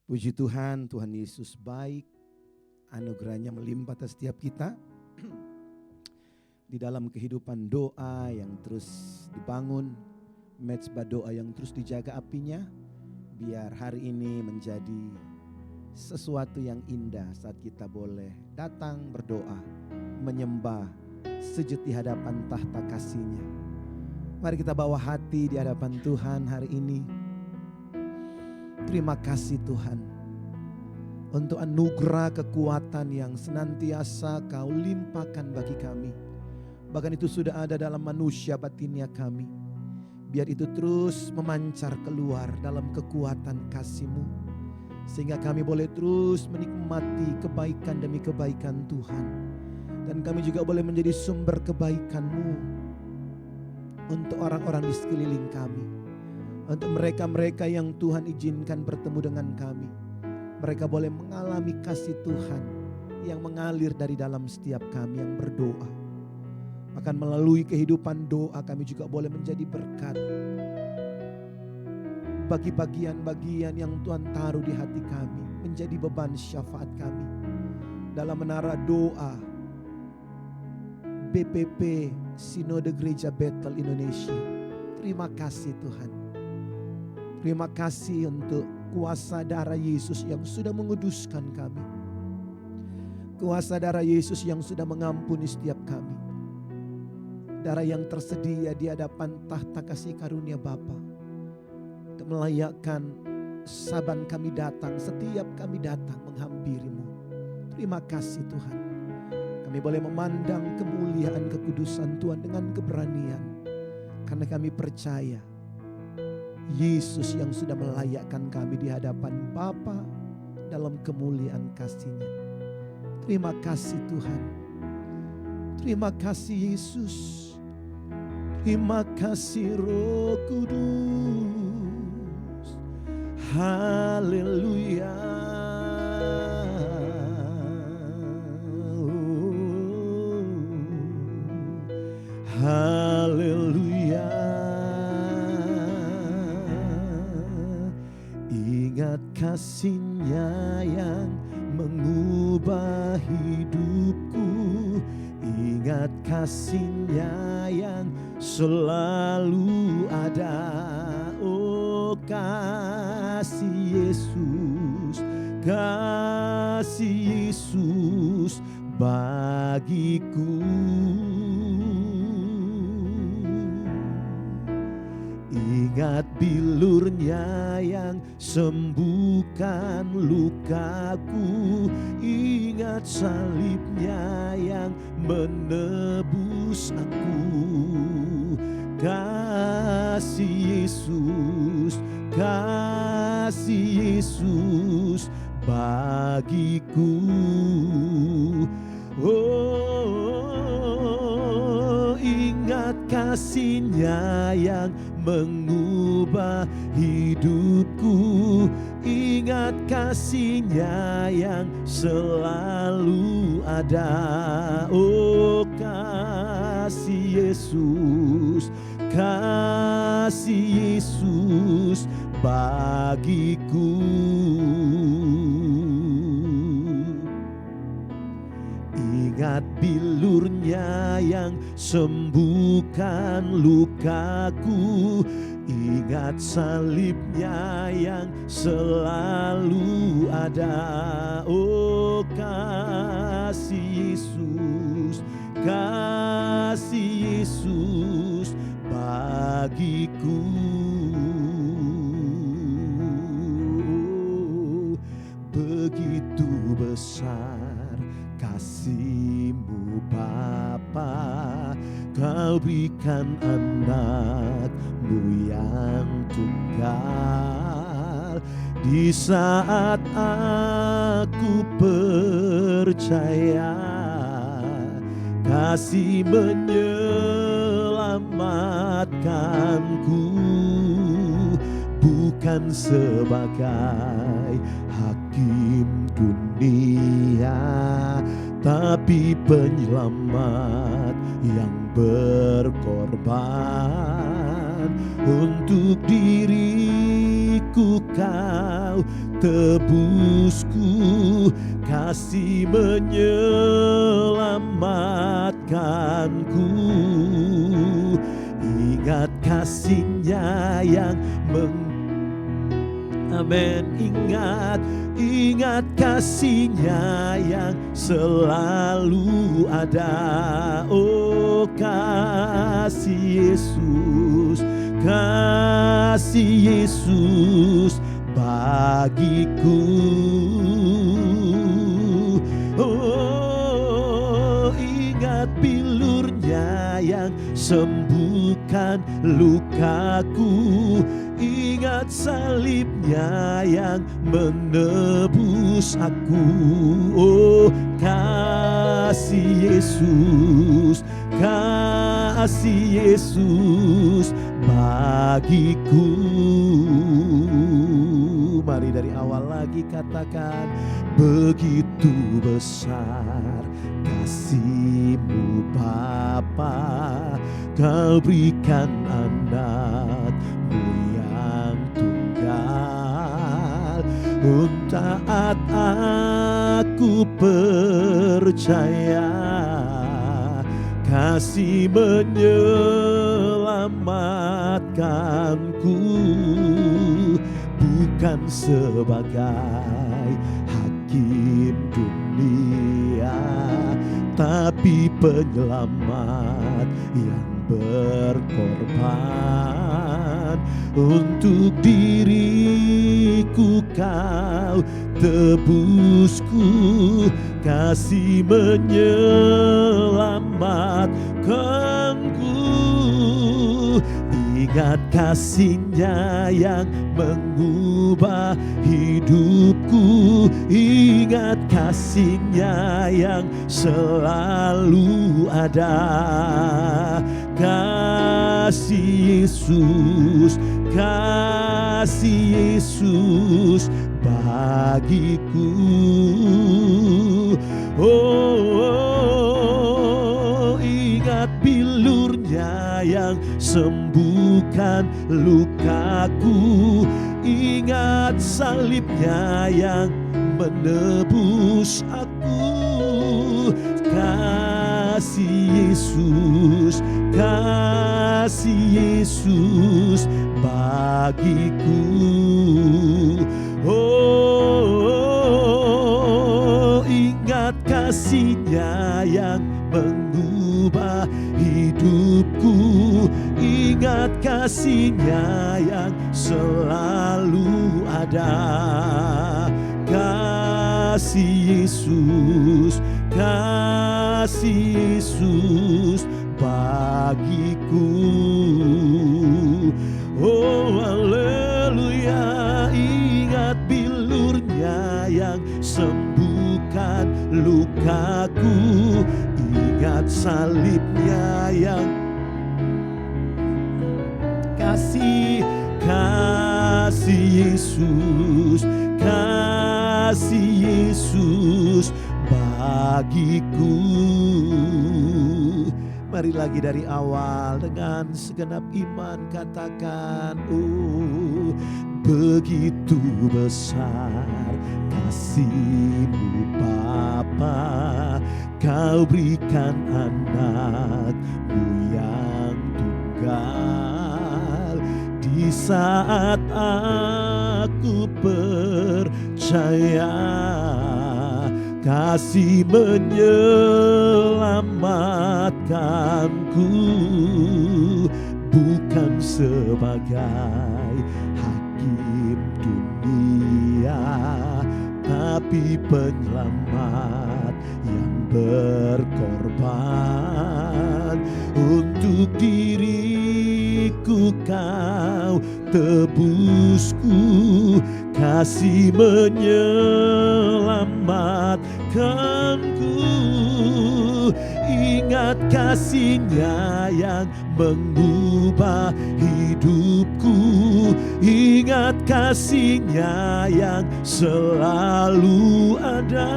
Puji Tuhan, Tuhan Yesus baik, anugerahnya melimpah atas setiap kita. Di dalam kehidupan doa yang terus dibangun, mezbah doa yang terus dijaga apinya, biar hari ini menjadi sesuatu yang indah saat kita boleh datang berdoa, menyembah, sujud di hadapan tahta kasih-Nya. Mari kita bawa hati di hadapan Tuhan hari ini. Terima kasih Tuhan untuk anugerah kekuatan yang senantiasa Kau limpahkan bagi kami. Bahkan itu sudah ada dalam manusia batinnya kami. Biar itu terus memancar keluar dalam kekuatan kasih-Mu. Sehingga kami boleh terus menikmati kebaikan demi kebaikan Tuhan. Dan kami juga boleh menjadi sumber kebaikan-Mu untuk orang-orang di sekeliling kami. Untuk mereka-mereka yang Tuhan izinkan bertemu dengan kami. Mereka boleh mengalami kasih Tuhan yang mengalir dari dalam setiap kami yang berdoa. Bahkan melalui kehidupan doa kami juga boleh menjadi berkat bagi bagian-bagian yang Tuhan taruh di hati kami. Menjadi beban syafaat kami dalam menara doa BPP Sinode Gereja Bethel Indonesia. Terima kasih Tuhan. Terima kasih untuk kuasa darah Yesus yang sudah menguduskan kami. Kuasa darah Yesus yang sudah mengampuni setiap kami. Darah yang tersedia di hadapan tahta kasih karunia Bapa. Untuk melayakkan saban kami datang, setiap kami datang menghampiri-Mu. Terima kasih Tuhan. Kami boleh memandang kemuliaan kekudusan Tuhan dengan keberanian. Karena kami percaya Yesus yang sudah melayakkan kami di hadapan Bapa dalam kemuliaan kasih-Nya. Terima kasih Tuhan. Terima kasih Yesus. Terima kasih Roh Kudus. Haleluya. Haleluya. Ingat kasih-Nya yang mengubah hidupku. Ingat kasih-Nya yang selalu ada. Oh kasih Yesus, kasih Yesus bagiku. Ingat bilur-Nya yang sembuhkan lukaku. Ingat salib-Nya yang menebus aku. Kasih Yesus, kasih Yesus bagiku. Oh, ingat kasih-Nya yang mengubah hidupku. Ingat kasih-Nya yang selalu ada. Oh kasih Yesus, kasih Yesus bagiku. Ingat bilur-Nya yang sembuhkan lukaku. Ingat salib-Nya yang selalu ada. Oh kasih Yesus, kasih Yesus bagiku. Begitu besar kasih-Mu Bapa, Kau berikan anak-Mu yang tunggal. Di saat aku percaya kasih menyelamatkanku. Bukan sebagai hakim dunia, tapi penyelamat yang berkorban untuk diriku Kau tebusku, kasih menyelamatkanku. Ingat kasih-Nya yang Amin. Ingat kasih-Nya yang selalu ada. Oh kasih Yesus, kasih Yesus bagiku. Oh ingat bilur-Nya yang sembuhkan lukaku. Ingat salib-Nya yang menebus aku. Oh kasih Yesus, kasih Yesus bagiku. Mari dari awal lagi katakan, begitu besar kasih-Mu Bapa, Kau berikan anak-Mu yang tunggal. Taat aku percaya, kasih menyelamatkanku. Bukan sebagai hakim dunia, tapi penyelamat yang berkorban. Untuk diriku Kau tebusku, kasih menyelamatkanku. Ingat kasih-Nya yang mengubah hidupku. Ingat kasih-Nya yang selalu ada. Kasih Yesus, kasih Yesus bagiku. Oh, ingat bilur-Nya yang sembuhkan lukaku. Ingat salib-Nya yang menebus aku. Kasih Yesus, kasih Yesus bagiku. Oh, ingat kasih-Nya yang mengubah hidupku. Ingat kasih-Nya yang selalu ada. Kasih Yesus, kasih Yesus bagiku. Oh haleluya, ingat bilur-Nya yang sembuhkan lukaku. Ingat salib-Nya yang kasih Yesus, kasih Yesus bagiku. Mari lagi dari awal dengan segenap iman katakan, oh begitu besar kasih-Mu Bapa, Kau berikan anak-Mu yang tunggal. Di saat aku percaya, kasih menyelamatkanku. Bukan sebagai hakim dunia, tapi penyelamat yang berkorban. Untuk diriku Kau tebusku, kasih menyelamatkanku. Ingat kasih-Nya yang mengubah hidupku. Ingat kasih-Nya yang selalu ada.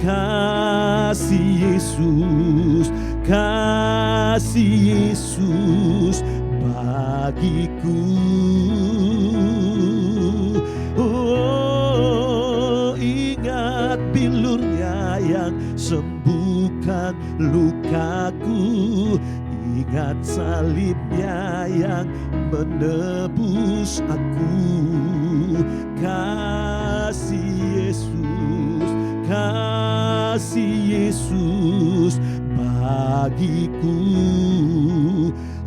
Kasih Yesus, kasih Yesus bagiku. salibnya yang menebus aku. Kasih Yesus, kasih Yesus bagiku.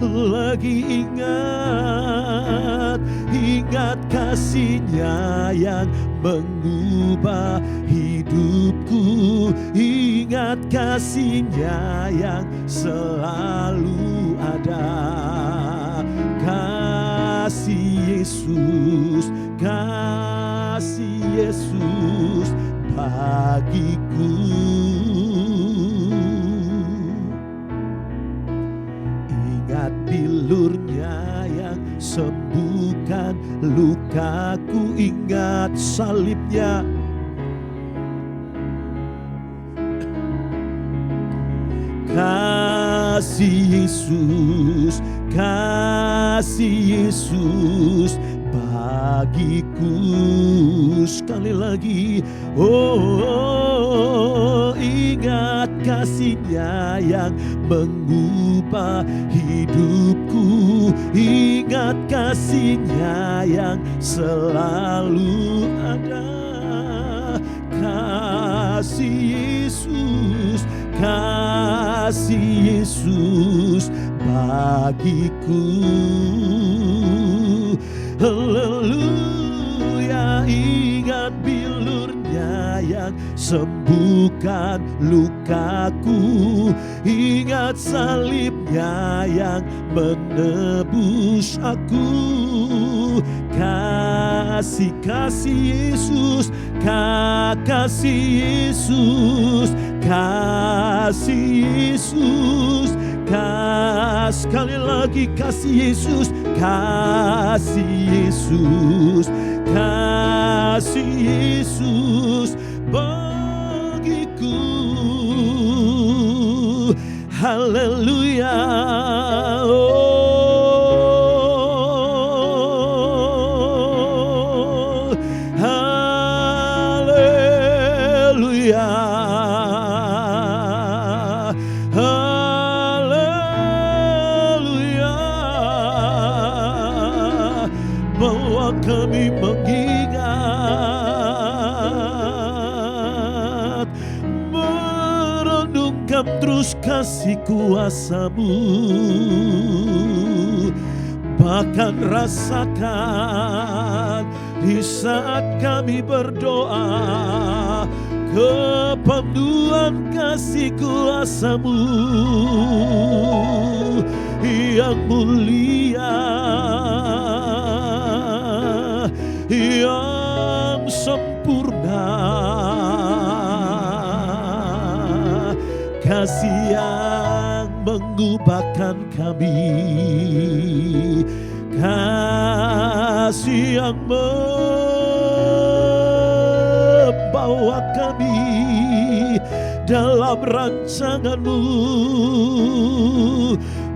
Lagi ingat kasih-Nya yang mengubah hidupku. Ingat kasih-Nya yang selalu ada. Kasih Yesus, kasih Yesus bagiku. Ingat bilurnya yang sembuhkan lukaku. Ingat salibnya, kasih Yesus, kasih Yesus bagiku. Sekali lagi, ingat kasih-Nya yang mengubah hidupku. Ingat kasih-Nya yang selalu ada. Kasih Yesus, kasih Yesus bagiku. Haleluya, ingat bilurnya yang sembuhkan lukaku. Ingat salibnya yang menebus aku. Kasih Yesus, kasih Yesus, kasih Yesus. Sekali lagi, kasih Yesus, kasih Yesus, kasih Yesus bagiku. Haleluya. Kami mengingat, merenungkan terus kasih kuasa-Mu, bahkan rasakan di saat kami berdoa kepenuhan kasih kuasa-Mu yang mulia, yang sempurna. Kasih yang mengubahkan kami, kasih yang membawa kami dalam rancangan-Mu,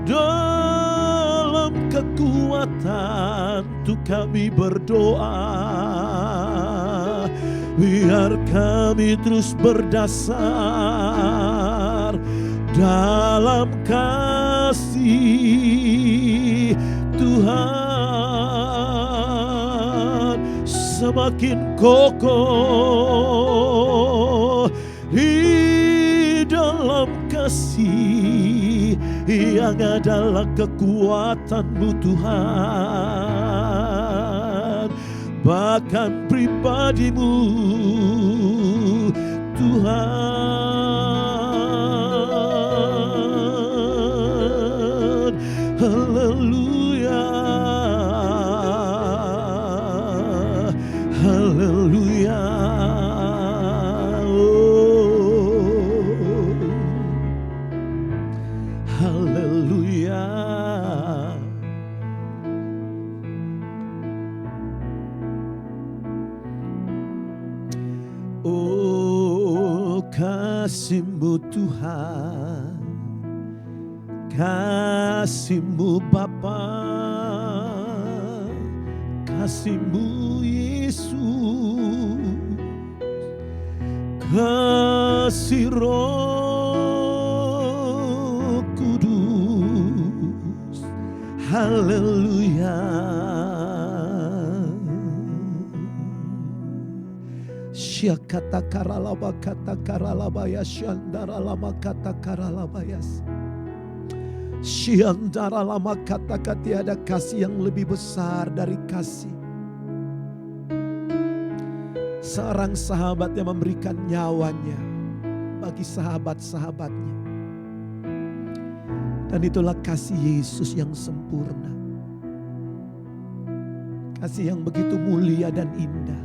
dalam kekuatan untuk kami berdoa. Biar kami terus berdasar dalam kasih Tuhan, semakin kokoh di dalam kasih yang adalah kekuatan-Mu Tuhan, bahkan pribadi-Mu Tuhan. Haleluya, haleluya. Haleluya. Oh, kasih-Mu Tuhan, kasih-Mu Bapa, kasih-Mu Yesus, kasih Roh Kudus, Haleluya. Syakata karalaba kata karalabaya syandara lama kata karalabayas. Syandara lama kata tiada kasih yang lebih besar dari kasih seorang sahabat yang memberikan nyawanya bagi sahabat-sahabatnya. Dan itulah kasih Yesus yang sempurna. Kasih yang begitu mulia dan indah.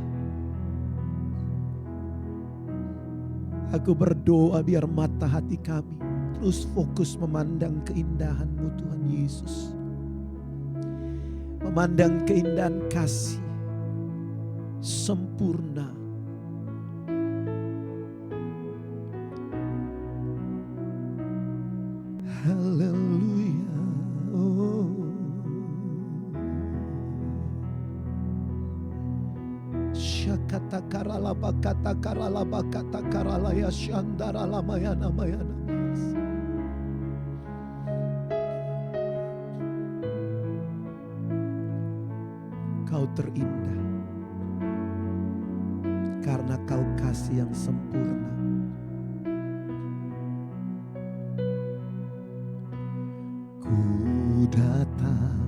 Aku berdoa biar mata hati kami terus fokus memandang keindahan-Mu Tuhan Yesus. Memandang keindahan kasih sempurna. Haleluya. Oh. Syakata karalaba kata karalaba kata karalaya syandara lamayana mayana. Kau terindah karena Kau kasih yang sempurna. Ku datang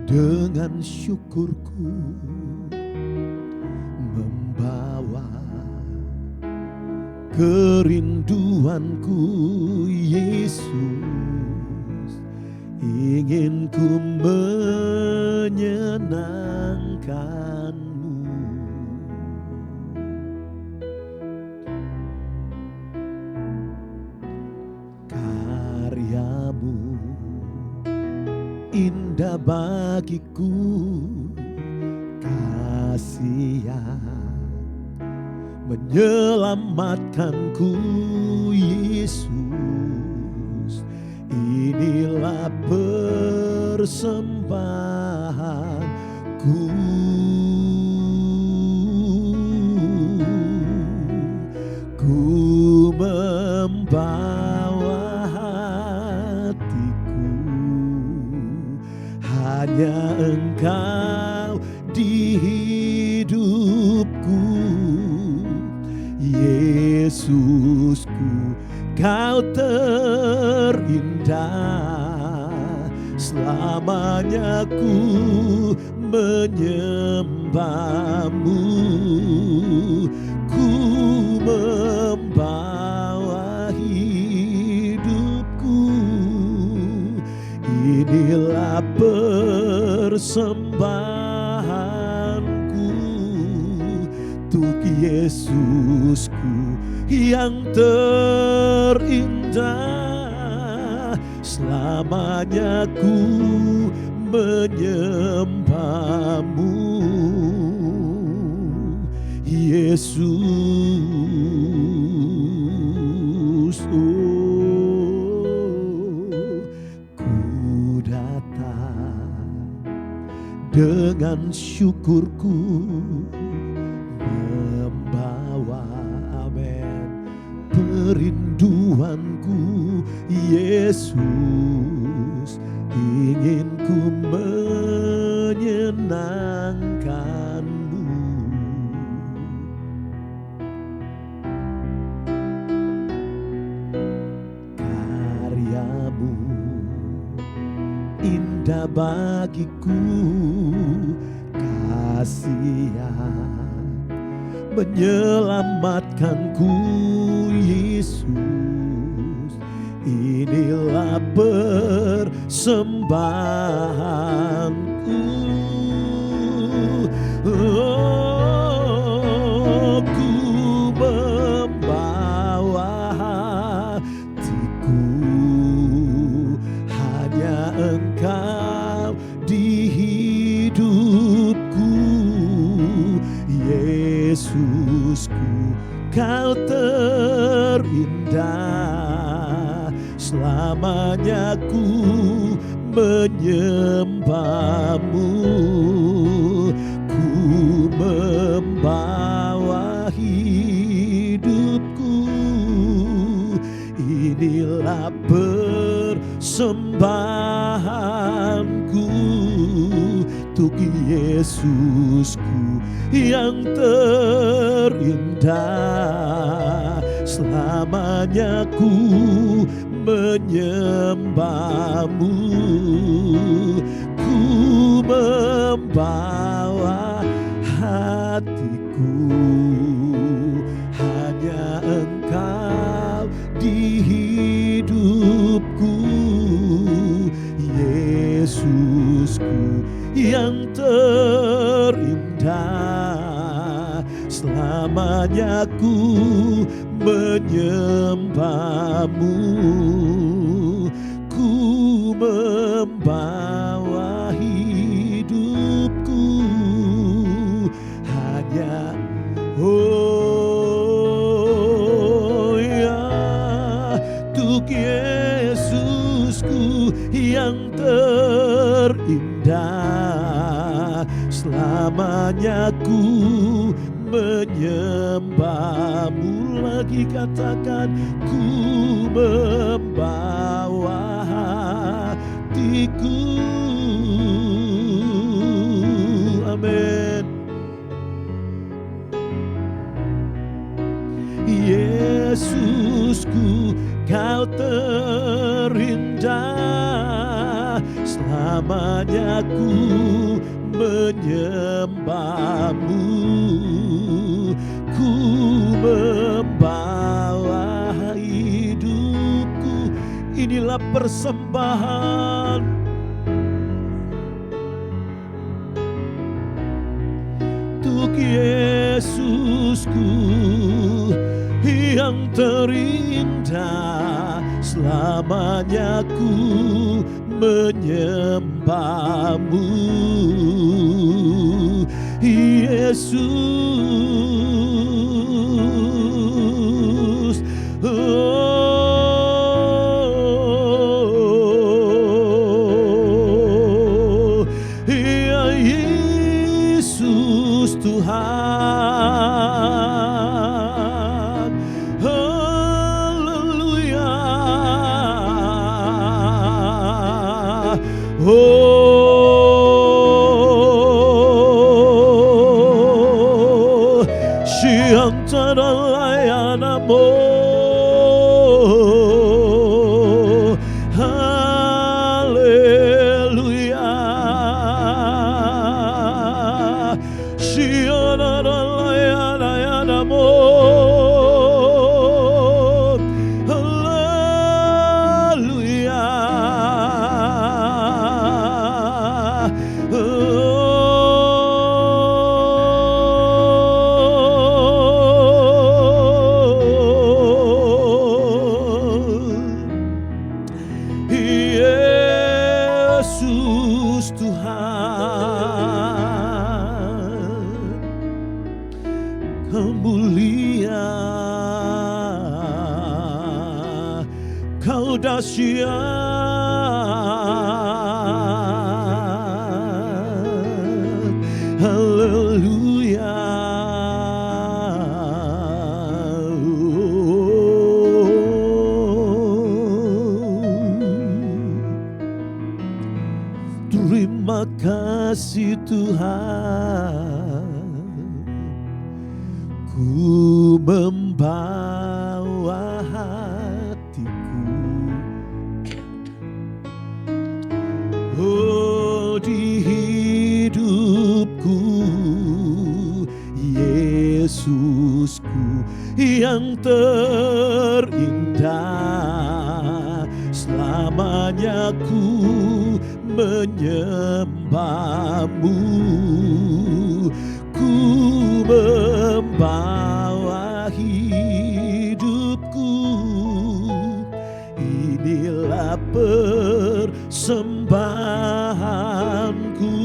dengan syukurku, membawa kerinduanku Yesus, ingin ku menyenangkan-Mu. Karya-Mu indah bagiku, kasih yang menyelamatkanku Yesus. Inilah persembahanku. Ku membawa hatiku, hanya Engkau di hidupku. Yesusku, Kau terindah, selamanya ku menyembah-Mu. Ku membawa hidupku, inilah persembahanku untuk Yesusku yang terindah, selamanya ku menyembah-Mu Yesus. Ku datang dengan syukurku, membawa kerinduanku Yesus, ingin ku menyenangkan-Mu. Karya-Mu indah bagiku, kasih yang menyelamatkanku Yesus. Inilah persembahanku. Oh, ku membawa hatiku, hanya Engkau di hidupku. Yesusku, Kau terindah, selamanya ku menyembah-Mu. Ku membawa hidupku, inilah persembahan untuk Yesusku yang terindah. Selamanya ku menyembahmu, ku membawa hatiku, hanya Engkau di hidupku. Yesusku yang terindah, selamanya ku menyembahmu, ku membawa hidupku hanya untuk Yesusku yang terindah. Selamanya ku menyembahmu. Lagi katakan, ku membawa hatiku. Amin. Yesusku, Kau terindah. Selamanya ku menyembahmu, ku membawa hidupku. Inilah persembahan untuk Yesusku yang terindah. Selamanya ku menyembahmu, Yesus. Ya Yesus Tuhan. Haleluya. Antara layanamu, haleluya. Antara layanamu, haleluya. Yesus Tuhan, Kau mulia, Kau dahsyat, haleluya. Terima kasih Tuhan, ku membawa hatiku, oh di hidupku. Yesusku yang terindah. Selamanya ku menyembahmu, ku membawa hidupku. Inilah persembahanku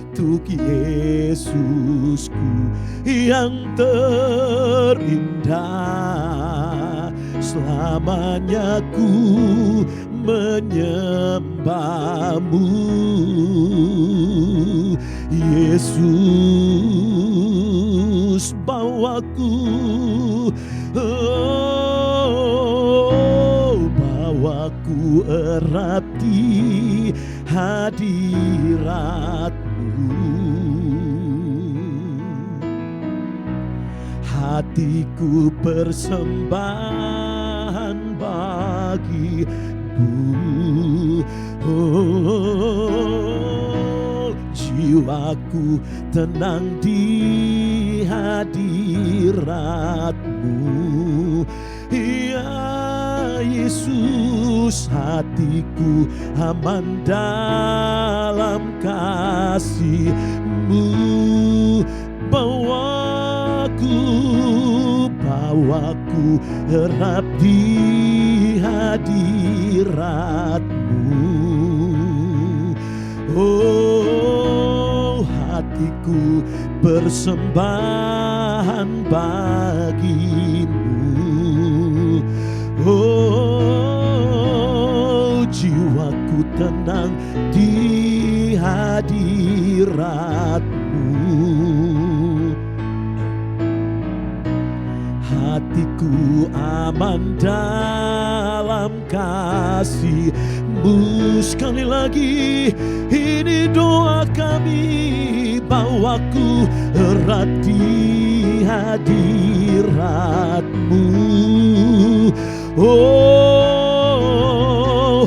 untuk Yesusku yang terindah. Selamanya ku menyembahmu, Yesus. Bawaku, bawaku erat di hadirat hatiku persembahan bagimu. Oh, jiwaku tenang di hadirat-Mu. Ya Yesus, hatiku aman dalam kasih-Mu. Bawaku erat di hadirat-Mu. Oh, hatiku persembahan bagimu. Oh, jiwaku tenang di hadirat-Mu. Hatiku aman dalam kasih-Mu. Sekali lagi, ini doa kami, bawaku erat di hadirat-Mu. Oh,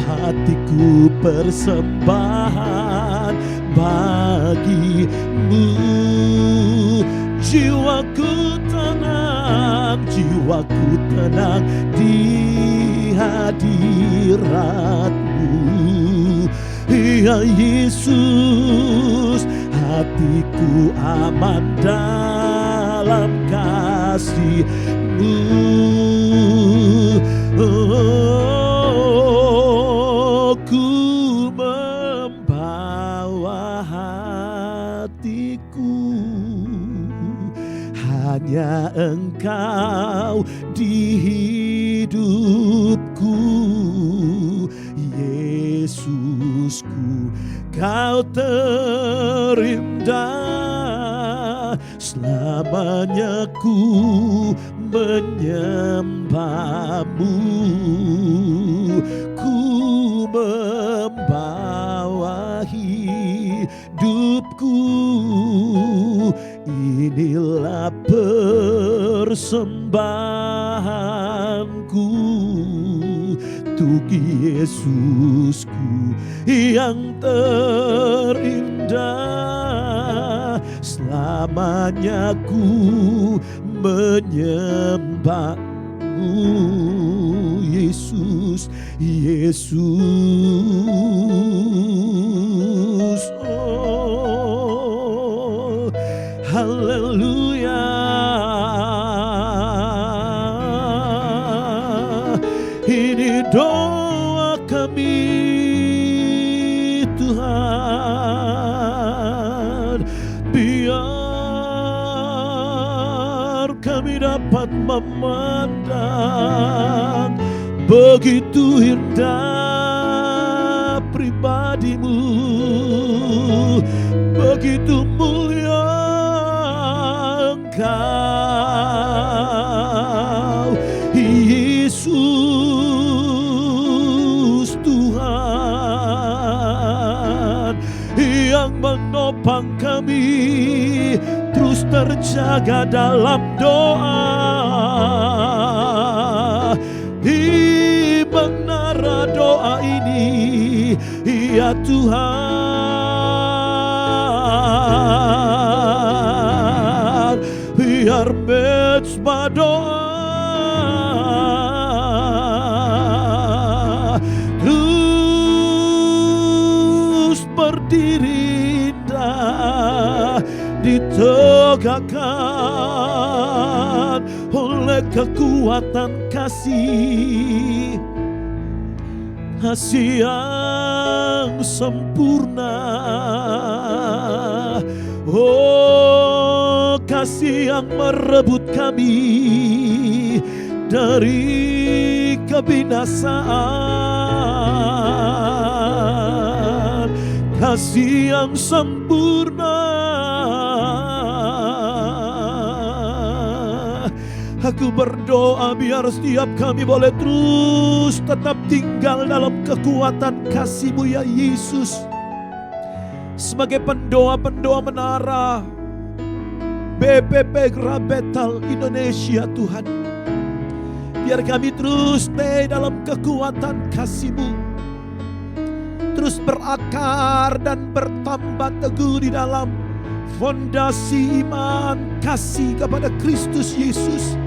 hatiku persembahan bagimu. Jiwaku tenang di hadirat-Mu. Ya Yesus, hatiku aman dalam kasih-Mu. Oh, ku membawa hatiku, hanya Engkau di hidupku. Yesusku, Kau terindah, selamanya ku menyembah-Mu. Ku membawa hidupku, inilah persembahanku untuk Yesusku yang terindah. Selamanya ku menyembah-Mu, Yesus, Yesus. Oh, haleluya. Ini doa kami, Tuhan. Biar kami dapat memandang begitu indah pribadi-Mu, begitu mulia Engkau, Yesus Tuhan, yang menopang kami terus terjaga dalam doa. Di menara doa ini, ya Tuhan, biar mezbah doa terus berdiri indah, ditegakkan oleh kekuatan kasih, kasih yang sempurna. Oh, kasih yang merebut kami dari kebinasaan, kasih yang sempurna. Aku berdoa biar setiap kami boleh terus tetap tinggal dalam kekuatan kasih-Mu ya Yesus. Sebagai pendoa-pendoa menara, BPP Grabetal Indonesia Tuhan. Biar kami terus stay dalam kekuatan kasih-Mu, terus berakar dan bertambah teguh di dalam fondasi iman kasih kepada Kristus Yesus,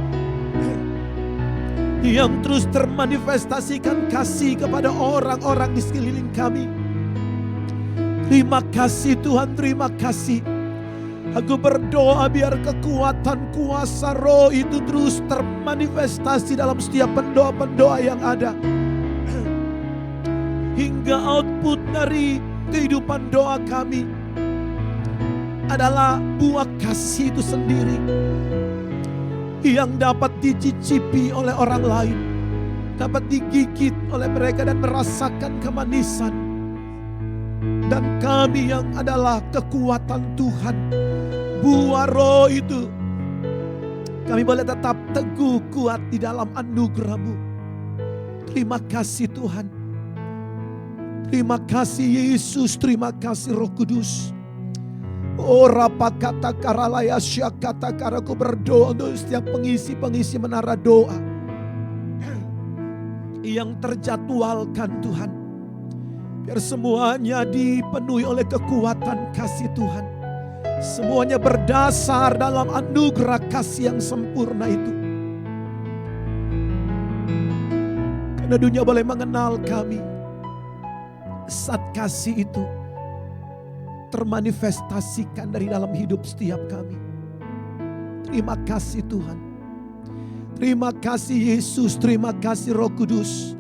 yang terus termanifestasikan kasih kepada orang-orang di sekeliling kami. Terima kasih Tuhan, terima kasih. Aku berdoa biar kekuatan kuasa roh itu terus termanifestasi dalam setiap pendoa-pendoa yang ada, hingga output dari kehidupan doa kami adalah buah kasih itu sendiri yang dapat dicicipi oleh orang lain, dapat digigit oleh mereka dan merasakan kemanisan. Dan kami yang adalah kekuatan Tuhan, buah roh itu, kami boleh tetap teguh kuat di dalam anugerah-Mu. Terima kasih Tuhan. Terima kasih Yesus, terima kasih Roh Kudus. Oh rapa kata karalaya syak kata karaku berdoa untuk setiap pengisi menara doa yang terjadwalkan Tuhan. Biar semuanya dipenuhi oleh kekuatan kasih Tuhan. Semuanya berdasar dalam anugerah kasih yang sempurna itu. Karena dunia boleh mengenal kami saat kasih itu termanifestasikan dari dalam hidup setiap kami. Terima kasih Tuhan. Terima kasih Yesus, terima kasih Roh Kudus.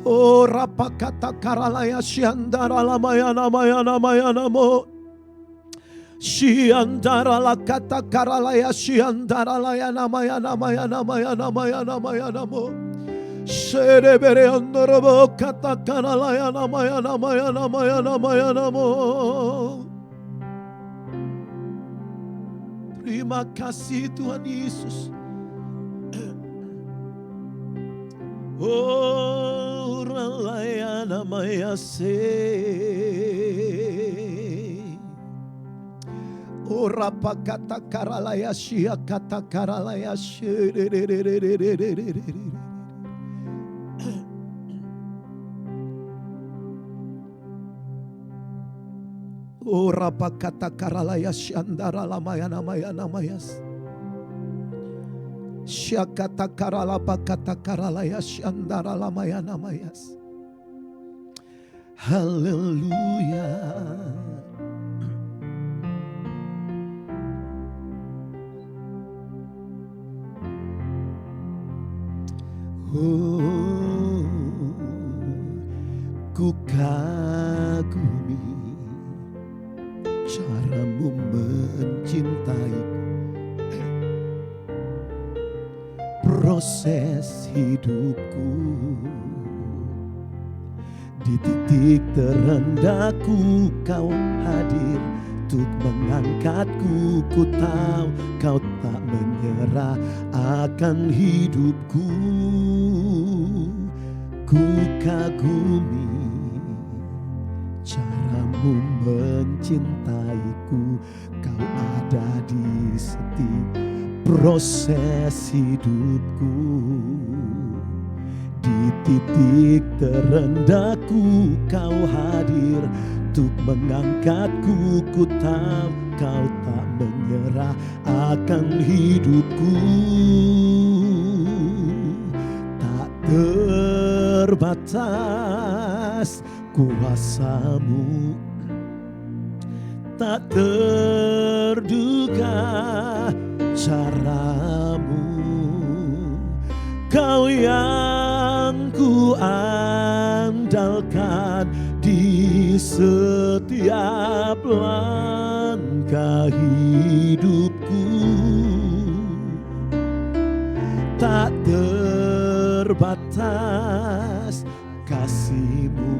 Oh rapa kata karalaya syandara lamaya namaya namaya namo. Syandara la kata karalaya syandara laya namaya namaya namaya namaya namaya namo. Serebere andorobo kata karalaya namaya namaya namaya namaya namo. Terima kasih Tuhan Yesus. Oh ralaya namaya se. Oh rapa kata karalaya syia kata karalaya she. Oh rapa kata karalaya syandara lamaya namaya namayas. Syakata karalapa kata karalaya syandara lamaya namayas. Haleluya. Oh, ku kagumi caramu mencintaiku, proses hidupku di titik terendahku kau hadir untuk mengangkatku. Ku tahu kau tak menyerah akan hidupku. Ku kagumi caramu mencintaiku, kau ada di setiap proses hidupku. Di titik terendahku kau hadir untuk mengangkatku. Ku tahu kau tak menyerah akan hidupku. Tak terbatas kuasa-Mu, tak terduga cara-Mu. Kau yang ku andalkan di setiap langkah hidupku. Tak terbatas kasih-Mu,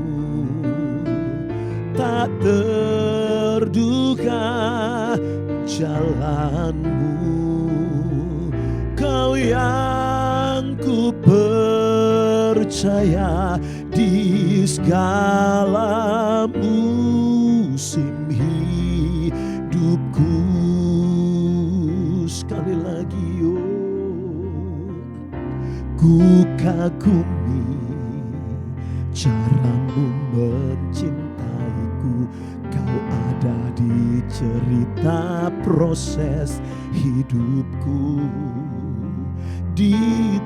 tak terduga jalan-Mu. Kau yang ku percaya di segala musim hidupku. Ku kagumi caramu mencintaiku. Kau ada di cerita proses hidupku. Di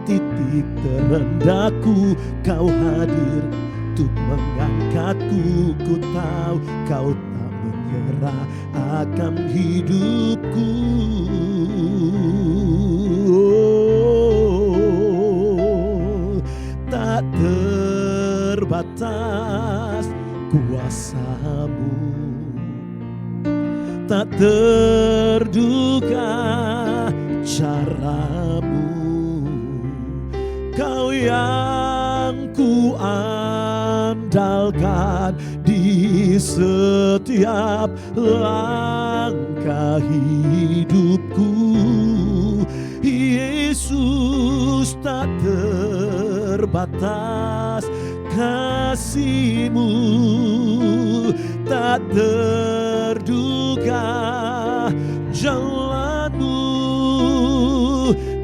titik terendahku kau hadir untuk mengangkatku. Ku tahu kau tak menyerah akan hidupku. Tak terbatas kuasamu, tak terduga caramu. Kau yang ku andalkan di setiap langkah hidupku. Yesus, tak terbatas kasih-Mu, tak terduga jalan-Mu.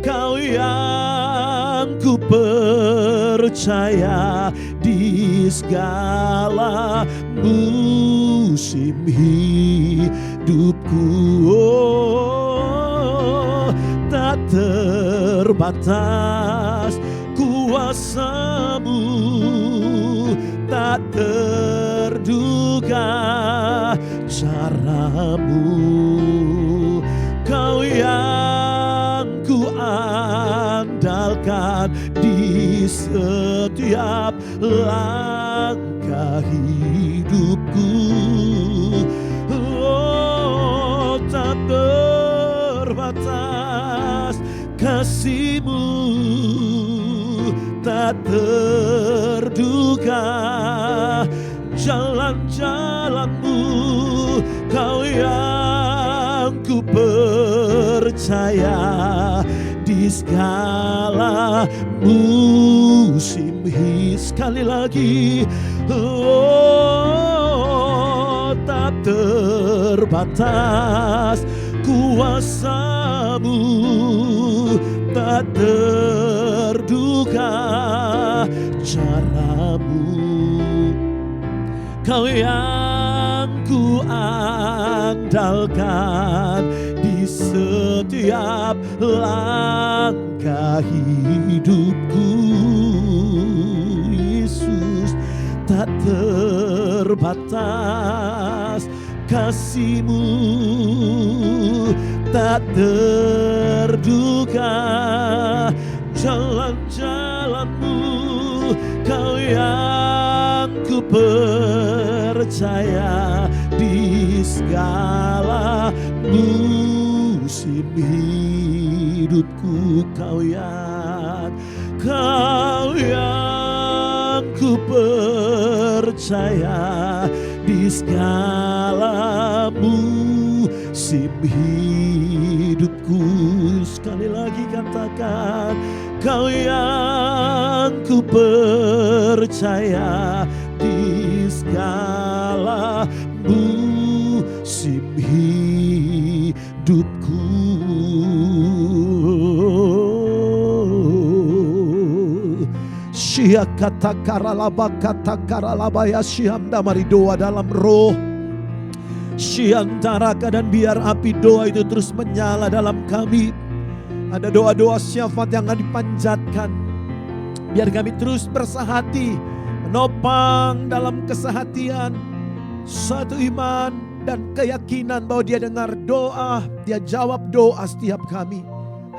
Kau yang ku percaya di segala musim hidupku. Oh, tak terbatas kuasa-Mu, tak terduga cara-Mu. Kau yang ku andalkan di setiap langkah hidupku. Oh, tak terbatas kasih-Mu, tak terduga jalan-jalan-Mu. Kau yang ku percaya di segala musim sekali lagi. Oh, tak terbatas kuasa-Mu, tak terduga cara-Mu. Kau yang ku andalkan di setiap langkah hidupku. Yesus, tak terbatas kasih-Mu, tak terduga jalan-jalan-Mu. Kau yang ku percaya di segala musim hidupku. Kau yang ku percaya di segala musim hidupku. Sekali lagi katakan, kau yang ku percaya di segala musim hidupku. Sia kata karalaba kata karalaba ya siamda, mari doa dalam roh. Siantaraka, dan biar api doa itu terus menyala dalam kami. Ada doa-doa syafaat yang akan dipanjatkan. Biar kami terus bersahati, menopang dalam kesehatian, satu iman dan keyakinan bahwa Dia dengar doa, Dia jawab doa setiap kami.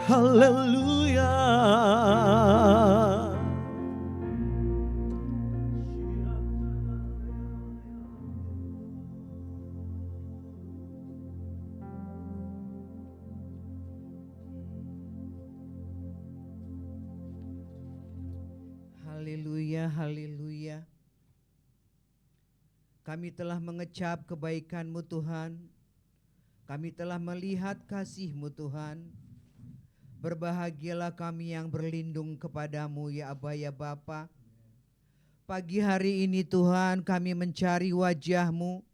Haleluya. Haleluya, haleluya. Kami telah mengecap kebaikan-Mu Tuhan. Kami telah melihat kasih-Mu Tuhan. Berbahagialah kami yang berlindung kepada-Mu ya Aba ya Bapa. Pagi hari ini Tuhan kami mencari wajah-Mu.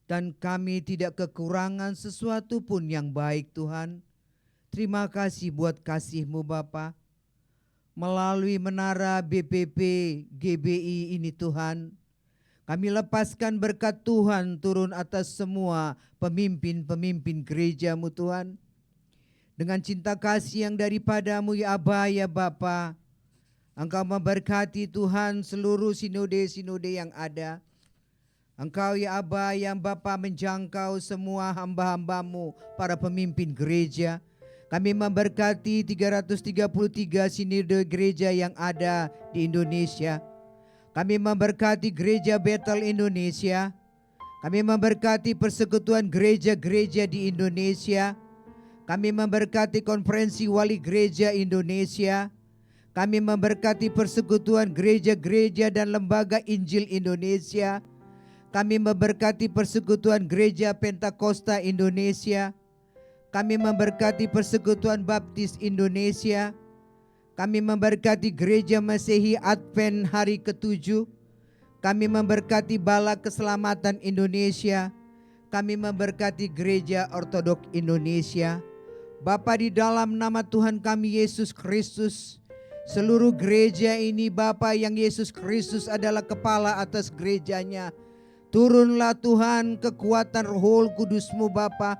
Dan kami tidak kekurangan sesuatu pun yang baik Tuhan. Terima kasih buat kasih-Mu Bapa. melalui menara BPP GBI ini Tuhan. Kami lepaskan berkat Tuhan turun atas semua pemimpin-pemimpin gereja-Mu Tuhan. Dengan cinta kasih yang daripada-Mu ya Aba ya Bapa, Engkau memberkati Tuhan seluruh sinode-sinode yang ada. Engkau ya Aba yang Bapa menjangkau semua hamba-hamba-Mu, para pemimpin gereja. Kami memberkati 333 sinode gereja yang ada di Indonesia. Kami memberkati gereja Bethel Indonesia. Kami memberkati persekutuan gereja-gereja di Indonesia. Kami memberkati konferensi wali gereja Indonesia. Kami memberkati persekutuan gereja-gereja dan lembaga Injil Indonesia. Kami memberkati persekutuan gereja Pentakosta Indonesia. Kami memberkati persekutuan Baptis Indonesia. Kami memberkati gereja Masehi Advent hari ke-7. Kami memberkati Bala Keselamatan Indonesia. Kami memberkati gereja Ortodok Indonesia. Bapa, di dalam nama Tuhan kami Yesus Kristus, seluruh gereja ini Bapa, yang Yesus Kristus adalah kepala atas gerejanya, turunlah Tuhan kekuatan Roh Kudus-Mu Bapa,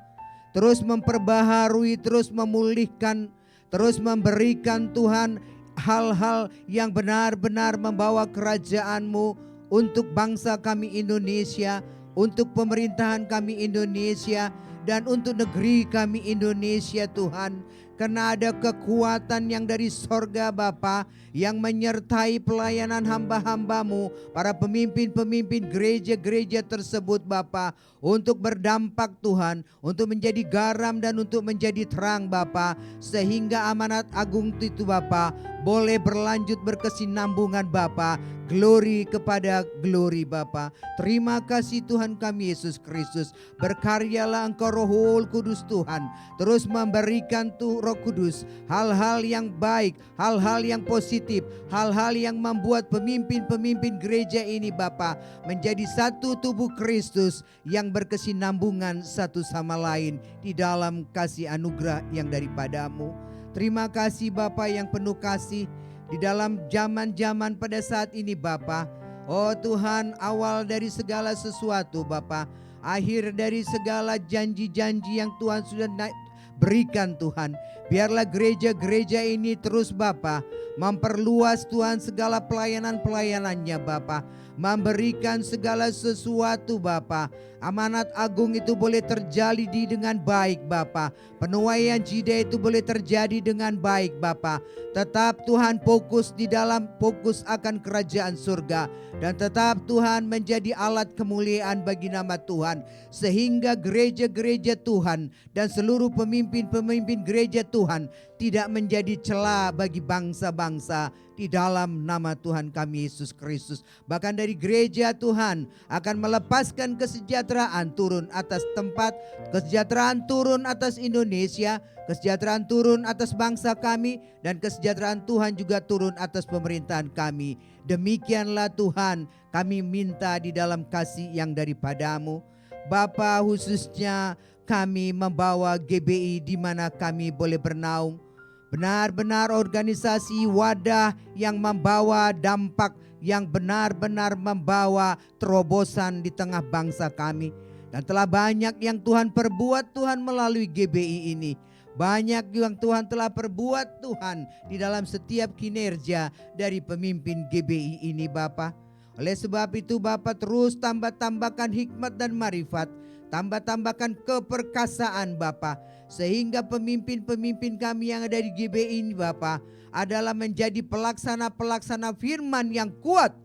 terus memperbaharui, terus memulihkan, terus memberikan Tuhan hal-hal yang benar-benar membawa kerajaan-Mu untuk bangsa kami Indonesia, untuk pemerintahan kami Indonesia, dan untuk negeri kami Indonesia Tuhan. Karena ada kekuatan yang dari sorga Bapa yang menyertai pelayanan hamba-hamba-Mu, para pemimpin-pemimpin gereja-gereja tersebut Bapa, untuk berdampak Tuhan, untuk menjadi garam dan untuk menjadi terang Bapa, sehingga amanat agung itu Bapa boleh berlanjut berkesinambungan Bapa. Glory kepada glory Bapa. Terima kasih Tuhan kami Yesus Kristus. Berkaryalah Engkau Roh Kudus Tuhan, terus memberikan Roh Kudus hal-hal yang baik, hal-hal yang positif, hal-hal yang membuat pemimpin-pemimpin gereja ini Bapa menjadi satu tubuh Kristus yang berkesinambungan satu sama lain di dalam kasih anugerah yang daripada-Mu. Terima kasih Bapa yang penuh kasih di dalam zaman-zaman pada saat ini Bapa. Oh Tuhan, awal dari segala sesuatu Bapa, akhir dari segala janji-janji yang Tuhan sudah berikan Tuhan. Biarlah gereja-gereja ini terus Bapa memperluas Tuhan segala pelayanan-pelayanannya Bapa, memberikan segala sesuatu Bapa. Amanat agung itu boleh terjadi dengan baik Bapa. Penuaian jida itu boleh terjadi dengan baik Bapa. Tetap Tuhan fokus akan kerajaan surga, dan tetap Tuhan menjadi alat kemuliaan bagi nama Tuhan, sehingga gereja-gereja Tuhan dan seluruh pemimpin-pemimpin gereja Tuhan tidak menjadi celah bagi bangsa-bangsa di dalam nama Tuhan kami Yesus Kristus. Bahkan dari gereja Tuhan akan melepaskan kesejahteraan turun atas tempat, kesejahteraan turun atas Indonesia, kesejahteraan turun atas bangsa kami, dan kesejahteraan Tuhan juga turun atas pemerintahan kami. Demikianlah Tuhan kami minta di dalam kasih yang daripada-Mu. Bapa, khususnya kami membawa GBI di mana kami boleh bernaung. Benar-benar organisasi wadah yang membawa dampak, yang benar-benar membawa terobosan di tengah bangsa kami. Dan telah banyak yang Tuhan perbuat Tuhan melalui GBI ini. Banyak yang Tuhan telah perbuat Tuhan di dalam setiap kinerja dari pemimpin GBI ini Bapa. Oleh sebab itu Bapa, terus tambahkan hikmat dan marifat, tambahkan keperkasaan Bapa, sehingga pemimpin-pemimpin kami yang ada di GBI ini Bapa adalah menjadi pelaksana-pelaksana firman yang kuat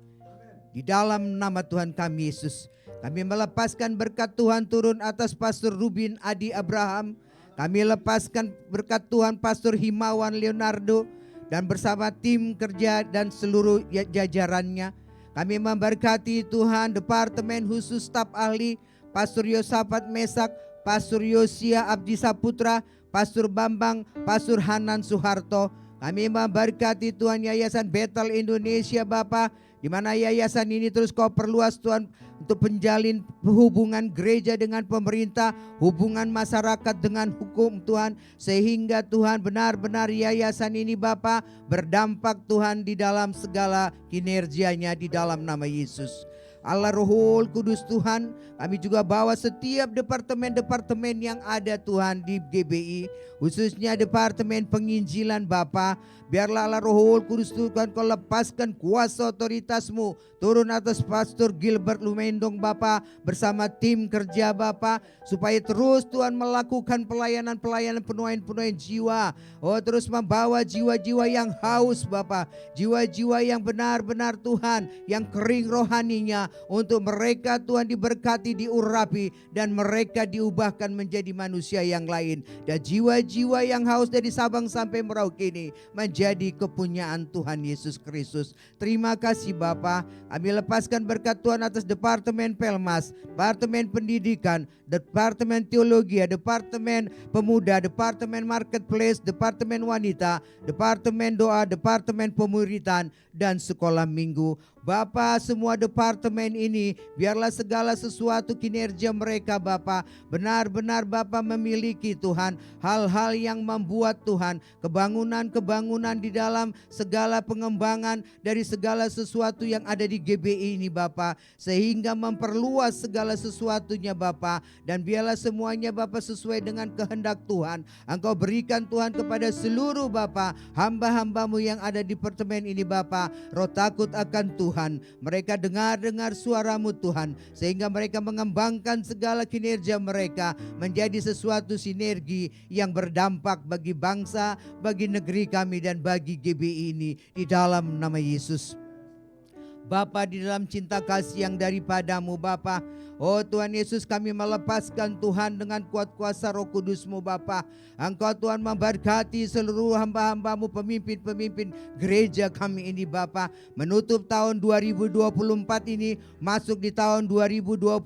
di dalam nama Tuhan kami Yesus. Kami melepaskan berkat Tuhan turun atas Pastor Rubin Adi Abraham. Kami lepaskan berkat Tuhan Pastor Himawan Leonardo dan bersama tim kerja dan seluruh jajarannya. Kami memberkati Tuhan Departemen Khusus Staf Ahli, Pastor Yosafat Mesak, Pastor Yosia Abdi Saputra, Pastor Bambang, Pastor Hanan Soeharto. Kami memberkati Tuhan Yayasan Bethel Indonesia Bapa, di Di mana yayasan ini terus Kau perluas Tuhan untuk menjalin hubungan gereja dengan pemerintah, hubungan masyarakat dengan hukum Tuhan, sehingga Tuhan benar-benar yayasan ini Bapa berdampak Tuhan di dalam segala kinerjanya di dalam nama Yesus. Allah Roh Kudus Tuhan, kami juga bawa setiap departemen-departemen yang ada Tuhan di GBI, khususnya departemen penginjilan Bapa. Biarlah Allah Roh Kudus Tuhan Kau lepaskan kuasa otoritas-Mu turun atas Pastor Gilbert Lumendong Bapa bersama tim kerja Bapa, supaya terus Tuhan melakukan pelayanan-pelayanan penuaian jiwa. Oh, terus membawa jiwa-jiwa yang haus Bapa, jiwa-jiwa yang benar-benar Tuhan yang kering rohaninya, untuk mereka Tuhan diberkati, diurapi, dan mereka diubahkan menjadi manusia yang lain. Dan jiwa-jiwa yang haus dari Sabang sampai Merauke ini menjadi kepunyaan Tuhan Yesus Kristus. Terima kasih Bapa. Kami lepaskan berkat Tuhan atas Departemen Pelmas, Departemen Pendidikan, Departemen Teologi, Departemen Pemuda, Departemen Marketplace, Departemen Wanita, Departemen Doa, Departemen Pemuritan, dan Sekolah Minggu. Bapa, semua departemen ini biarlah segala sesuatu kinerja mereka Bapa benar-benar Bapa memiliki Tuhan hal-hal yang membuat Tuhan kebangunan-kebangunan di dalam segala pengembangan dari segala sesuatu yang ada di GBI ini Bapa, sehingga memperluas segala sesuatunya Bapa, dan biarlah semuanya Bapa sesuai dengan kehendak Tuhan. Engkau berikan Tuhan kepada seluruh Bapa hamba-hambamu yang ada di departemen ini Bapa roh takut akan Tuhan. Mereka dengar suara-Mu Tuhan, sehingga mereka mengembangkan segala kinerja mereka menjadi sesuatu sinergi yang berdampak bagi bangsa, bagi negeri kami, dan bagi GBI ini di dalam nama Yesus. Bapa, di dalam cinta kasih yang daripada-Mu Bapa, oh Tuhan Yesus, kami melepaskan Tuhan dengan kuat kuasa Roh Kudus-Mu Bapa. Engkau Tuhan memberkati seluruh hamba-hamba-Mu, pemimpin-pemimpin gereja kami ini Bapa, menutup tahun 2024 ini, masuk di tahun 2025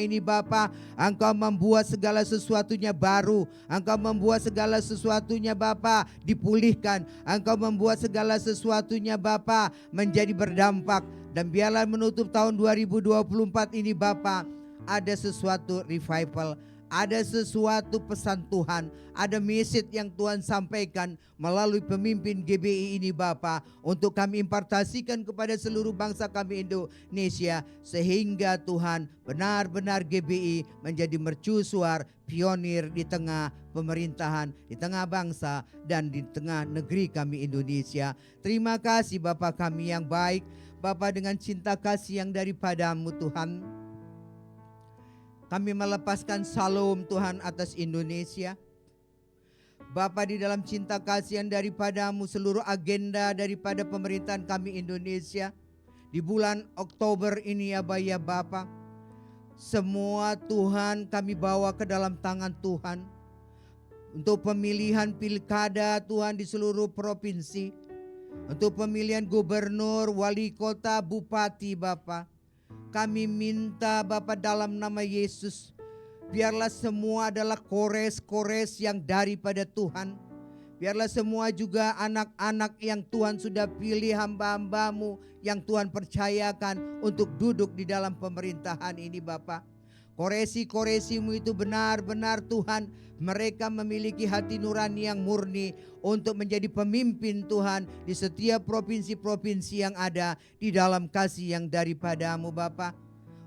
ini Bapa. Engkau membuat segala sesuatunya baru, Engkau membuat segala sesuatunya Bapa dipulihkan, Engkau membuat segala sesuatunya Bapa menjadi berdampak. Dan biarlah menutup tahun 2024 ini Bapa, ada sesuatu revival, ada sesuatu pesan Tuhan, ada message yang Tuhan sampaikan melalui pemimpin GBI ini Bapa, untuk kami impartasikan kepada seluruh bangsa kami Indonesia, sehingga Tuhan benar-benar GBI menjadi mercusuar pionir di tengah pemerintahan, di tengah bangsa, dan di tengah negeri kami Indonesia. Terima kasih Bapa kami yang baik. Bapa, dengan cinta kasih yang daripada-Mu Tuhan, kami melepaskan salam Tuhan atas Indonesia. Bapa, di dalam cinta kasih yang daripada-Mu, seluruh agenda daripada pemerintahan kami Indonesia di bulan Oktober ini ya Bapa, semua Tuhan kami bawa ke dalam tangan Tuhan, untuk pemilihan pilkada Tuhan di seluruh provinsi, untuk pemilihan gubernur, wali kota, bupati Bapa. Kami minta Bapa dalam nama Yesus, biarlah semua adalah kores-kores yang daripada Tuhan. Biarlah semua juga anak-anak yang Tuhan sudah pilih, hamba-hamba-Mu yang Tuhan percayakan untuk duduk di dalam pemerintahan ini Bapa. Koresi-koresi-Mu itu benar-benar Tuhan, mereka memiliki hati nurani yang murni untuk menjadi pemimpin Tuhan di setiap provinsi-provinsi yang ada di dalam kasih yang daripada-Mu Bapa.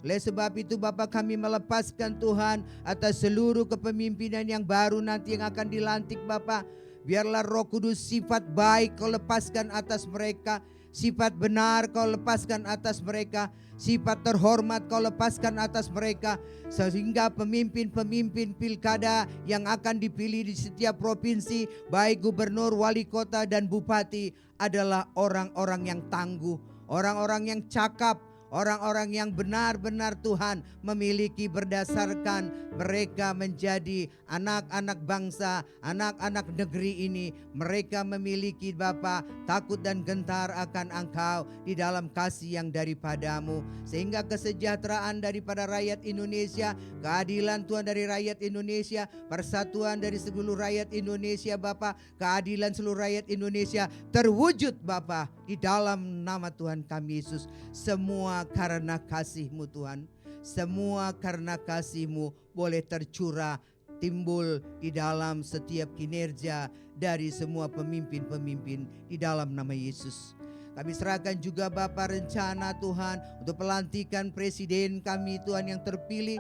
Oleh sebab itu Bapa, kami melepaskan Tuhan atas seluruh kepemimpinan yang baru nanti yang akan dilantik Bapa. Biarlah Roh Kudus sifat baik Kau lepaskan atas mereka, sifat benar Kau lepaskan atas mereka, sifat terhormat Kau lepaskan atas mereka, sehingga pemimpin-pemimpin pilkada yang akan dipilih di setiap provinsi, baik gubernur, wali kota, dan bupati, adalah orang-orang yang tangguh, orang-orang yang cakap, Orang-orang yang benar-benar Tuhan memiliki berdasarkan mereka menjadi anak-anak bangsa, anak-anak negeri ini. Mereka memiliki Bapa takut dan gentar akan Engkau di dalam kasih yang daripadamu. Sehingga kesejahteraan daripada rakyat Indonesia, keadilan Tuhan dari rakyat Indonesia, persatuan dari seluruh rakyat Indonesia Bapa, keadilan seluruh rakyat Indonesia terwujud Bapa di dalam nama Tuhan kami Yesus. Semua karena kasih-Mu Tuhan. Semua karena kasih-Mu boleh tercurah, timbul di dalam setiap kinerja dari semua pemimpin-pemimpin di dalam nama Yesus. Kami serahkan juga Bapa rencana Tuhan untuk pelantikan presiden kami Tuhan yang terpilih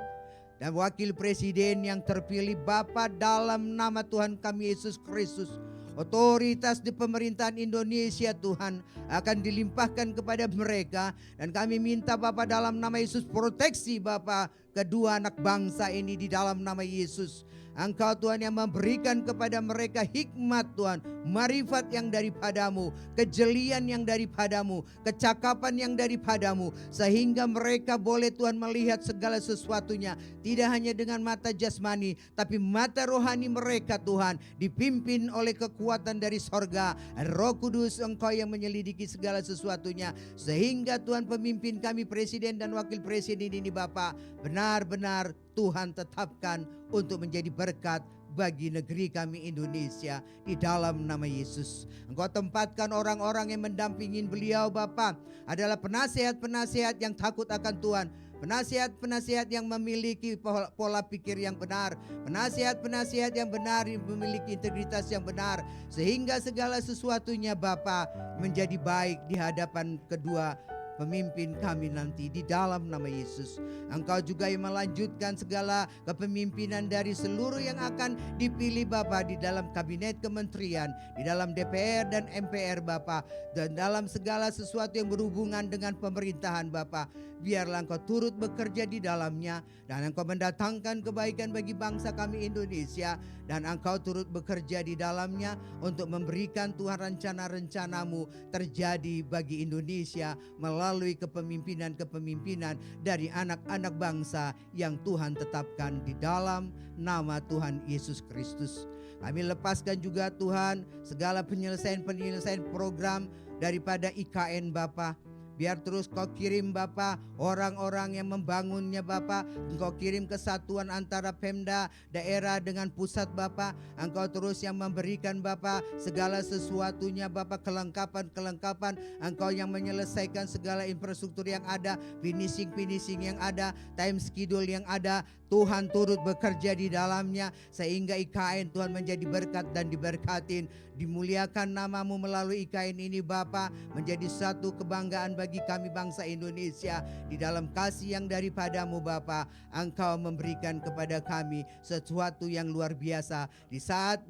dan wakil presiden yang terpilih Bapa dalam nama Tuhan kami Yesus Kristus. Otoritas di pemerintahan Indonesia Tuhan akan dilimpahkan kepada mereka. Dan kami minta Bapa dalam nama Yesus proteksi Bapa kedua anak bangsa ini di dalam nama Yesus. Engkau Tuhan yang memberikan kepada mereka hikmat Tuhan, marifat yang daripadamu, kejelian yang daripadamu, kecakapan yang daripadamu. Sehingga mereka boleh Tuhan melihat segala sesuatunya. Tidak hanya dengan mata jasmani, tapi mata rohani mereka Tuhan. Dipimpin oleh kekuatan dari sorga. Roh Kudus Engkau yang menyelidiki segala sesuatunya. Sehingga Tuhan pemimpin kami presiden dan wakil presiden ini Bapa benar-benar Tuhan tetapkan untuk menjadi berkat bagi negeri kami Indonesia di dalam nama Yesus. Engkau tempatkan orang-orang yang mendampingi beliau Bapa adalah penasihat-penasihat yang takut akan Tuhan. Penasihat-penasihat yang memiliki pola pikir yang benar. Penasihat-penasihat yang benar, yang memiliki integritas yang benar. Sehingga segala sesuatunya Bapa menjadi baik di hadapan kedua pemimpin kami nanti di dalam nama Yesus. Engkau juga yang melanjutkan segala kepemimpinan dari seluruh yang akan dipilih Bapa di dalam kabinet kementerian, di dalam DPR dan MPR Bapa, dan dalam segala sesuatu yang berhubungan dengan pemerintahan Bapa. Biarlah Engkau turut bekerja di dalamnya dan Engkau mendatangkan kebaikan bagi bangsa kami Indonesia, dan Engkau turut bekerja di dalamnya untuk memberikan Tuhan rencana-rencanamu terjadi bagi Indonesia melalui kepemimpinan-kepemimpinan dari anak-anak bangsa yang Tuhan tetapkan di dalam nama Tuhan Yesus Kristus. Kami lepaskan juga Tuhan segala penyelesaian program daripada IKN Bapa. Biar terus Kau kirim Bapa orang-orang yang membangunnya Bapa. Engkau kirim kesatuan antara Pemda daerah dengan pusat Bapa. Engkau terus yang memberikan Bapa segala sesuatunya Bapa, kelengkapan. Engkau yang menyelesaikan segala infrastruktur yang ada, finishing yang ada, time schedule yang ada. Tuhan turut bekerja di dalamnya sehingga IKN Tuhan menjadi berkat dan diberkatin. Dimuliakan namamu melalui IKN ini Bapa, menjadi satu kebanggaan bagi kami bangsa Indonesia. Di dalam kasih yang daripadamu Bapa, Engkau memberikan kepada kami sesuatu yang luar biasa di saat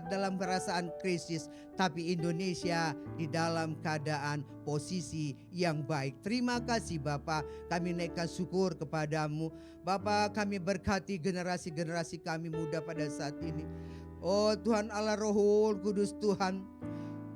dalam perasaan krisis, tapi Indonesia di dalam keadaan posisi yang baik. Terima kasih Bapa, kami naikkan syukur kepadamu Bapa. Kami berkati generasi-generasi kami muda pada saat ini. Oh Tuhan Allah Roh Kudus Tuhan,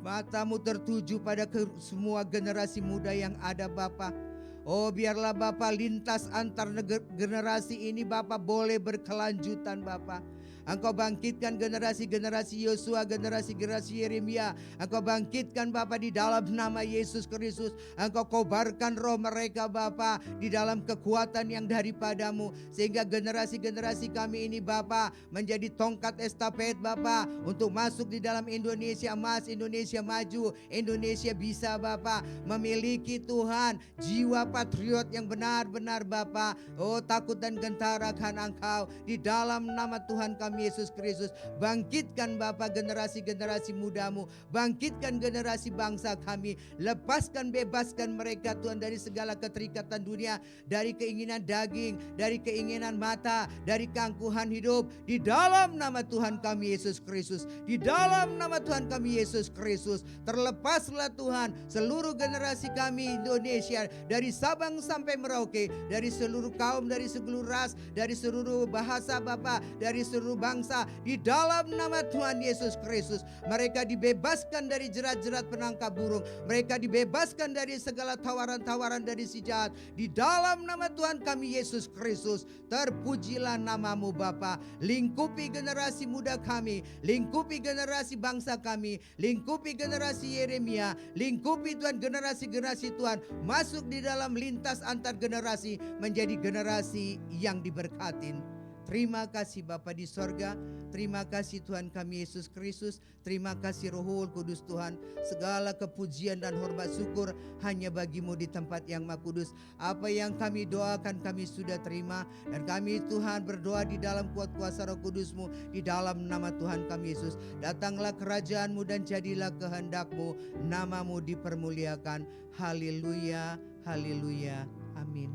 matamu tertuju pada semua generasi muda yang ada Bapa. Oh biarlah Bapa lintas antar generasi ini Bapa boleh berkelanjutan Bapa. Engkau bangkitkan generasi-generasi Yosua, generasi-generasi Yeremia. Engkau bangkitkan Bapa di dalam nama Yesus Kristus. Engkau kobarkan roh mereka Bapa di dalam kekuatan yang daripadamu. Sehingga generasi-generasi kami ini Bapa menjadi tongkat estafet Bapa untuk masuk di dalam Indonesia emas, Indonesia maju, Indonesia bisa Bapa memiliki Tuhan jiwa patriot yang benar-benar Bapa. Oh takut dan gentar akan Engkau di dalam nama Tuhan kami Yesus Kristus. Bangkitkan Bapa generasi-generasi mudamu, bangkitkan generasi bangsa kami, lepaskan bebaskan mereka Tuhan dari segala keterikatan dunia, dari keinginan daging, dari keinginan mata, dari keangkuhan hidup di dalam nama Tuhan kami Yesus Kristus. Di dalam nama Tuhan kami Yesus Kristus terlepaslah Tuhan seluruh generasi kami Indonesia dari Sabang sampai Merauke, dari seluruh kaum, dari seluruh ras, dari seluruh bahasa Bapa, dari seluruh bangsa, di dalam nama Tuhan Yesus Kristus. Mereka dibebaskan dari jerat-jerat penangkap burung, mereka dibebaskan dari segala tawaran-tawaran dari si jahat. Di dalam nama Tuhan kami Yesus Kristus, terpujilah namamu Bapa. Lingkupi generasi muda kami, lingkupi generasi bangsa kami, lingkupi generasi Yeremia, lingkupi Tuhan generasi-generasi Tuhan, masuk di dalam lintas antar generasi, menjadi generasi yang diberkatin. Terima kasih Bapa di sorga, terima kasih Tuhan kami Yesus Kristus, terima kasih Roh Kudus Tuhan. Segala kepujian dan hormat syukur hanya bagimu di tempat yang Maha Kudus. Apa yang kami doakan kami sudah terima, dan kami Tuhan berdoa di dalam kuat kuasa Roh Kudus-Mu, di dalam nama Tuhan kami Yesus. Datanglah kerajaan-Mu dan jadilah kehendak-Mu, nama-Mu dipermuliakan. Haleluya, haleluya, amin.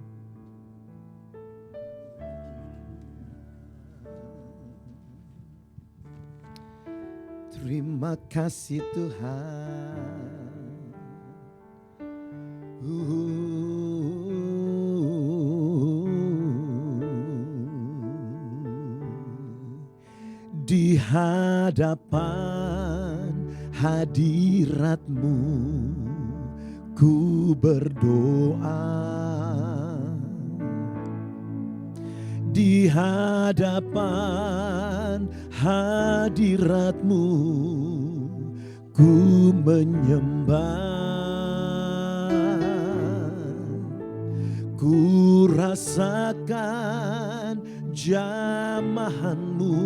Terima kasih Tuhan. Di hadapan hadirat-Mu ku berdoa. Di hadapan hadirat-Mu ku menyembah. Ku rasakan jamahan-Mu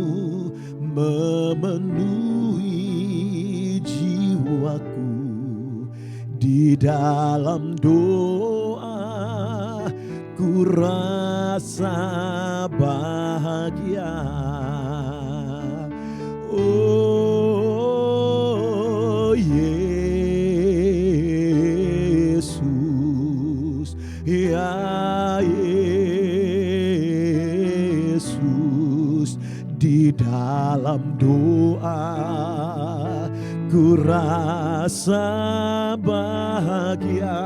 memenuhi jiwaku. Di dalam doa ku rasa bahagia. Oh Yesus, ya Yesus, di dalam doa ku rasa bahagia.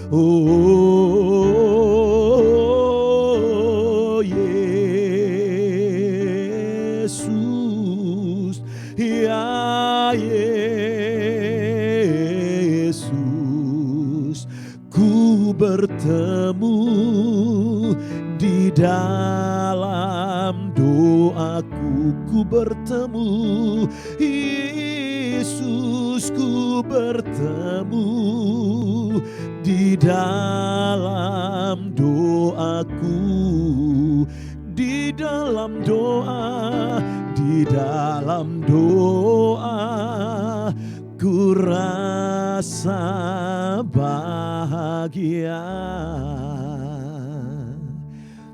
Oh Yesus, ya Yesus, ku bertemu di dalam doaku. Ku bertemu Yesus, ku bertemu di dalam doaku. Di dalam doa, di dalam doa ku rasa bahagia.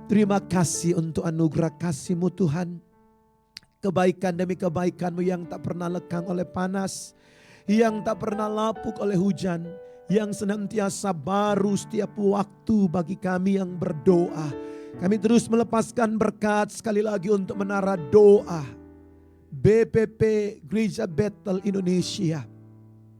Terima kasih untuk anugerah kasih-Mu Tuhan. Kebaikan demi kebaikan-Mu yang tak pernah lekang oleh panas, yang tak pernah lapuk oleh hujan, yang senantiasa baru setiap waktu bagi kami yang berdoa. Kami terus melepaskan berkat sekali lagi untuk menara doa BPP Gereja Bethel Indonesia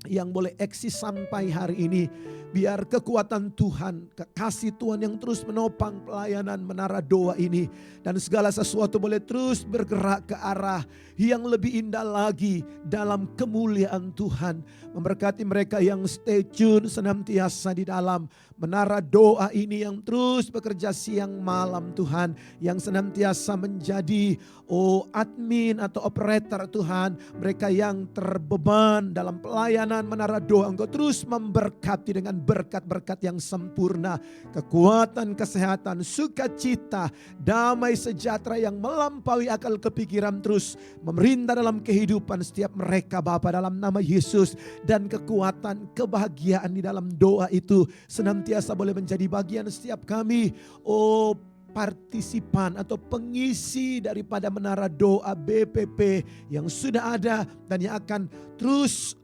yang boleh eksis sampai hari ini. Biar kekuatan Tuhan, kasih Tuhan yang terus menopang pelayanan menara doa ini, dan segala sesuatu boleh terus bergerak ke arah yang lebih indah lagi dalam kemuliaan Tuhan. Memberkati mereka yang stay tune senantiasa di dalam menara doa ini, yang terus bekerja siang malam Tuhan, yang senantiasa menjadi admin atau operator Tuhan. Mereka yang terbeban dalam pelayanan menara doa, Engkau terus memberkati dengan berkat-berkat yang sempurna, kekuatan, kesehatan, sukacita, damai sejahtera yang melampaui akal kepikiran terus memerintah dalam kehidupan setiap mereka Bapa, dalam nama Yesus. Dan kekuatan, kebahagiaan di dalam doa itu senantiasa boleh menjadi bagian setiap kami, partisipan atau pengisi daripada menara doa BPP yang sudah ada dan yang akan terus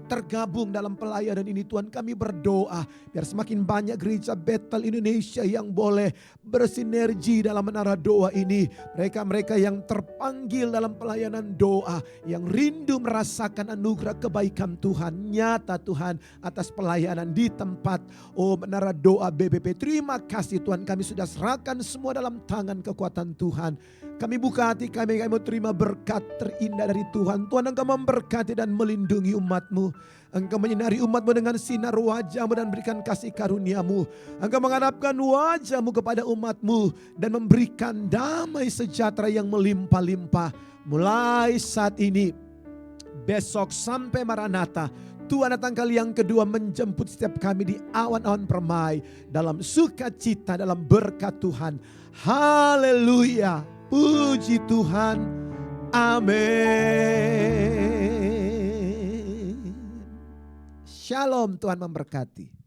tergabung dalam pelayanan ini Tuhan. Kami berdoa biar semakin banyak gereja Bethel Indonesia yang boleh bersinergi dalam menara doa ini. Mereka-mereka yang terpanggil dalam pelayanan doa, yang rindu merasakan anugerah kebaikan Tuhan, nyata Tuhan atas pelayanan di tempat menara doa BBP. Terima kasih Tuhan, kami sudah serahkan semua dalam tangan kekuatan Tuhan. Kami buka hati kami mau terima berkat terindah dari Tuhan. Tuhan, Engkau memberkati dan melindungi umat-Mu. Engkau menyinari umat-Mu dengan sinar wajah-Mu dan berikan kasih karunia-Mu. Engkau menghadapkan wajah-Mu kepada umat-Mu dan memberikan damai sejahtera yang melimpah-limpah. Mulai saat ini, besok sampai Maranatha, Tuhan datang kali yang kedua menjemput setiap kami di awan-awan permai, dalam sukacita, dalam berkat Tuhan. Haleluya, puji Tuhan, amin. Shalom, Tuhan memberkati.